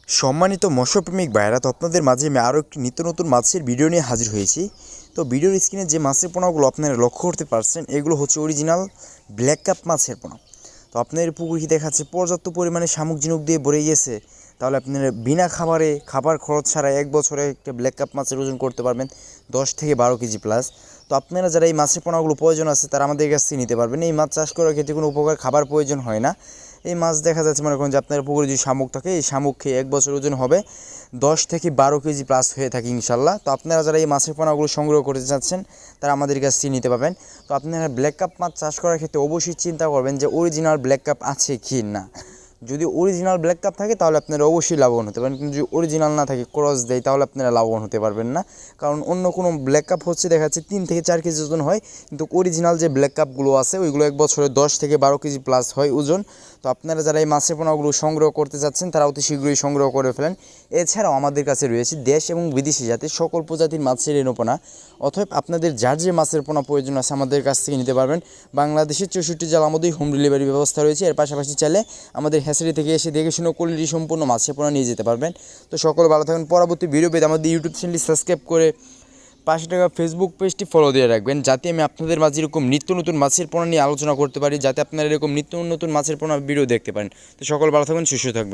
সম্মানিত মৎস্যপ্রেমিক ভাইয়েরা, তো আপনাদের মাঝে আমি আরও একটি নিত্য নতুন মাছের ভিডিও নিয়ে হাজির হয়েছি। তো ভিডিওর স্ক্রিনে যে মাছের পোনাগুলো আপনারা লক্ষ্য করতে পারছেন, এগুলো হচ্ছে অরিজিনাল ব্ল্যাক কাপ মাছের পোনা। তো আপনার পুকুর কি দেখাচ্ছে পর্যাপ্ত পরিমাণে শামুক ঝিনুক দিয়ে ভরে গিয়েছে, তাহলে আপনারা বিনা খাবার খরচ ছাড়া 1 বছরে একটা ব্ল্যাক কাপ মাছের ওজন করতে পারবেন 10 থেকে 12 কেজি প্লাস। তো আপনারা যারা এই মাছের পোনাগুলো প্রয়োজন আছে তারা আমাদের কাছ থেকে নিতে পারবেন। এই মাছ চাষ করার ক্ষেত্রে কোনো খাবার প্রয়োজন হয় না। এই মাছ দেখা যাচ্ছে মনে করেন যে আপনার পুকুরে যদি শামুক থাকে, এই শামুক খেয়ে 1 বছর ওজন হবে 10 থেকে 12 কেজি প্লাস হয়ে থাকে ইনশাল্লাহ। তো আপনারা যারা এই মাছের পোনাগুলো সংগ্রহ করতে চাচ্ছেন তারা আমাদের কাছ থেকে নিতে পারবেন। তো আপনারা ব্ল্যাক কাপ মাছ চাষ করার ক্ষেত্রে অবশ্যই চিন্তা করবেন যে অরিজিনাল ব্ল্যাক কাপ আছে কি না। যদি অরিজিনাল ব্ল্যাক কাপ থাকে তাহলে আপনারা অবশ্যই লাভবান হতে পারেন, কিন্তু যদি অরিজিনাল না থাকে, ক্রস দেয়, তাহলে আপনারা লাভবান হতে পারবেন না। কারণ অন্য কোনো ব্ল্যাক কাপ হচ্ছে দেখা যাচ্ছে 3 থেকে 4 কেজি ওজন হয়, কিন্তু অরিজিনাল যে ব্ল্যাক কাপগুলো আছে ওইগুলো 1 বছরে 10 থেকে 12 কেজি প্লাস হয় ওজন। তো আপনারা যারা এই মাছের পোনাগুলো সংগ্রহ করতে চাচ্ছেন তারা অতি শীঘ্রই সংগ্রহ করে ফেলেন। এছাড়াও আমাদের কাছে রয়েছে দেশ এবং বিদেশি জাতের সকল প্রজাতির মাছের রেণুপোনা। অতএব আপনাদের যার যে মাছের পোনা প্রয়োজন আছে আমাদের কাছ থেকে নিতে পারবেন। বাংলাদেশের 64 জেলার মধ্যেই হোম ডেলিভারি ব্যবস্থা রয়েছে। এর পাশাপাশি চাইলে আমাদের হ্যাচারি থেকে এসে দেখে শুনে কোয়ালিটি সম্পূর্ণ মাছের পোনা নিয়ে যেতে পারবেন। তো সকল ভালো থাকবেন। পরবর্তী ভিডিও পেতে আমাদের ইউটিউব চ্যানেলটি সাবস্ক্রাইব করে পাশে টাকা ফেসবুক পেজটি ফলো দিয়ে রাখবেন, যাতে আমি আপনাদের মাঝে এরকম নিত্য নতুন মাছের পোনা নিয়ে আলোচনা করতে পারি, যাতে আপনারা এরকম নিত্য নতুন মাছের পোনা ভিডিও দেখতে পারেন। তো সকল ভালো থাকবেন, সুস্থ থাকবেন।